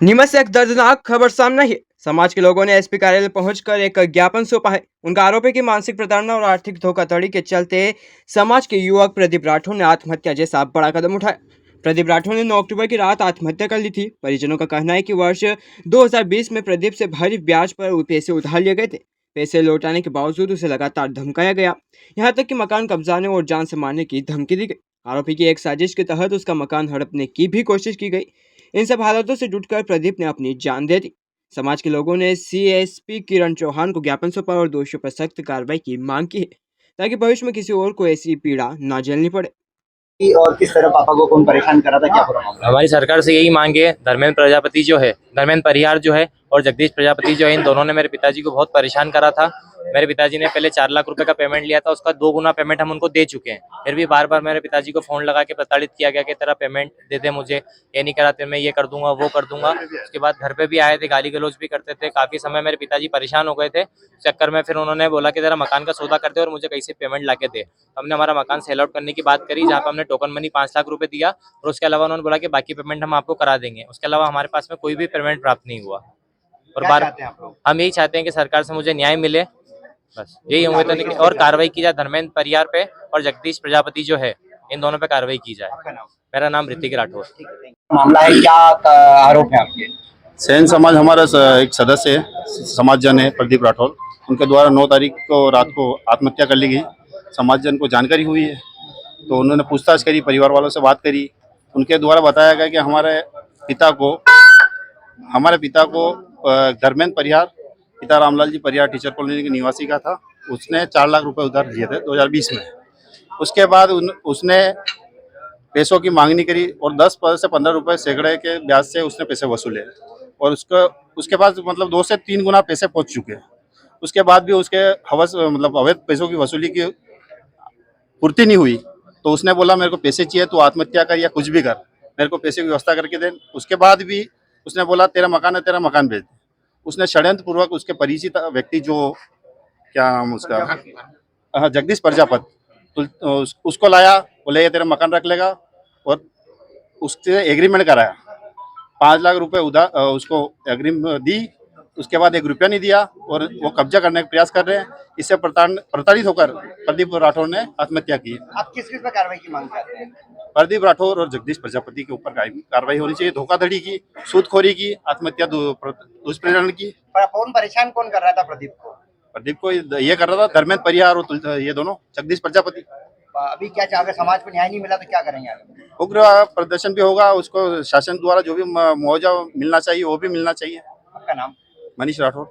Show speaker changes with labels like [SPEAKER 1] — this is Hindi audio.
[SPEAKER 1] नीमच से एक दर्दनाक खबर सामने आई है। समाज के लोगों ने एसपी कार्यालय पहुंचकर एक ज्ञापन सौंपा है। उनका आरोप है कि मानसिक प्रताड़ना और आर्थिक धोखाधड़ी के चलते समाज के युवक प्रदीप राठौर ने आत्महत्या जैसा बड़ा कदम उठाया। प्रदीप राठौर ने 9 अक्टूबर की रात आत्महत्या कर ली थी। परिजनों का कहना है कि वर्ष 2020 में प्रदीप से भारी ब्याज पर पैसे उधार लिए गए थे। पैसे लौटाने के बावजूद उसे लगातार धमकाया गया, यहाँ तक कि मकान कब्जाने और जान से मारने की धमकी दी गई। आरोपी की एक साजिश के तहत उसका मकान हड़पने की भी कोशिश की गई। इन सब हालातों से जुटकर प्रदीप ने अपनी जान दे दी। समाज के लोगों ने सीएसपी किरण चौहान को ज्ञापन सौंपा और दोषियों पर सख्त कार्रवाई की मांग की है, ताकि भविष्य में किसी और को ऐसी पीड़ा न झेलनी पड़े।
[SPEAKER 2] और किस तरह पापा को कौन परेशान करा था, क्या पूरा मामला?
[SPEAKER 3] हमारी सरकार से यही मांग है। धर्मेंद्र परिहार जो है और जगदीश प्रजापति जो है, इन दोनों ने मेरे पिताजी को बहुत परेशान करा था। मेरे पिताजी ने पहले 4 लाख रुपए का पेमेंट लिया था, उसका 2 गुना पेमेंट हम उनको दे चुके हैं। फिर भी बार बार मेरे पिताजी को फोन लगा के प्रताड़ित किया गया कि तेरा पेमेंट दे दे, मुझे ये नहीं करा तेरे मैं ये कर दूंगा वो कर दूंगा। उसके बाद घर पे भी आए थे, गाली गलौज भी करते थे। काफी समय मेरे पिताजी परेशान हो गए थे। चक्कर में फिर उन्होंने बोला कि तेरा मकान का सौदा कर दे और मुझे कैसे पेमेंट ला के दे। हमने हमारा मकान सेल आउट करने की बात करी, जहाँ पे हमने टोकन मनी 5 लाख रुपए दिया और उसके अलावा उन्होंने बोला कि बाकी पेमेंट हम आपको करा देंगे। उसके अलावा हमारे पास में कोई भी पेमेंट प्राप्त नहीं हुआ। और हम यही चाहते हैं कि सरकार से मुझे न्याय मिले, बस यही उम्मीद है कि और कार्रवाई की जाए धर्मेंद्र परिहार पे और जगदीश प्रजापति जो है, इन दोनों पे कार्रवाई की जाए। मेरा नाम ऋतिक राठौर।
[SPEAKER 2] मामला है, क्या आरोप है आपके?
[SPEAKER 4] सैन समाज हमारा एक सदस्य है, समाज जन है प्रदीप राठौर। उनके द्वारा 9 तारीख को रात को आत्महत्या कर ली गई। समाज जन को जानकारी हुई है तो उन्होंने पूछताछ करी, परिवार वालों से बात करी। उनके द्वारा बताया गया कि हमारे पिता को धर्मेंद्र परिहार, पिता रामलाल जी परिहार टीचर कॉलोनी के निवासी का था। उसने 4 लाख रुपए उधार लिए थे 2020 में। उसके बाद उसने पैसों की मांगनी करी और 10 से 15 रुपए सैकड़े के ब्याज से उसने पैसे वसूले और उसके बाद मतलब 2 से 3 गुना पैसे पहुंच चुके हैं। उसके बाद भी उसके अवैध पैसों की वसूली की पूर्ति नहीं हुई तो उसने बोला मेरे को पैसे चाहिए, तू आत्महत्या कर या कुछ भी कर, मेरे को पैसे की व्यवस्था करके दे। उसके बाद भी उसने बोला तेरा मकान है, तेरा मकान बेच दे। उसने षड्यंत्र पूर्वक उसके परिचित व्यक्ति, जो क्या नाम उसका, हाँ, जगदीश प्रजापति, तो उसको लाया, बोले ये तेरा मकान रख लेगा और उससे एग्रीमेंट कराया। 5 लाख रुपए उधार उसको एग्रीमेंट दी। उसके बाद 1 रुपया नहीं दिया और वो कब्जा करने का प्रयास कर रहे हैं। इससे प्रताड़ित होकर प्रदीप राठौर ने आत्महत्या की।
[SPEAKER 2] आप किस पे कार्रवाई की मांग करते हैं?
[SPEAKER 4] प्रदीप राठौर और जगदीश प्रजापति के ऊपर कार्रवाई होनी चाहिए। धोखाधड़ी की, सूदखोरी की, आत्महत्या दुष्प्रेरण की।
[SPEAKER 2] पर परेशान कौन कर रहा था प्रदीप को?
[SPEAKER 4] प्रदीप को ये कर रहा था धर्मेंद्र परिहार और ये दोनों जगदीश प्रजापति।
[SPEAKER 2] अभी क्या चाहोगे? समाज को न्याय नहीं मिला तो क्या करेंगे आगे?
[SPEAKER 4] उग्र प्रदर्शन भी होगा। उसको शासन द्वारा जो भी मुआवजा मिलना चाहिए वो भी मिलना चाहिए।
[SPEAKER 2] आपका नाम?
[SPEAKER 4] मनीष राठौर।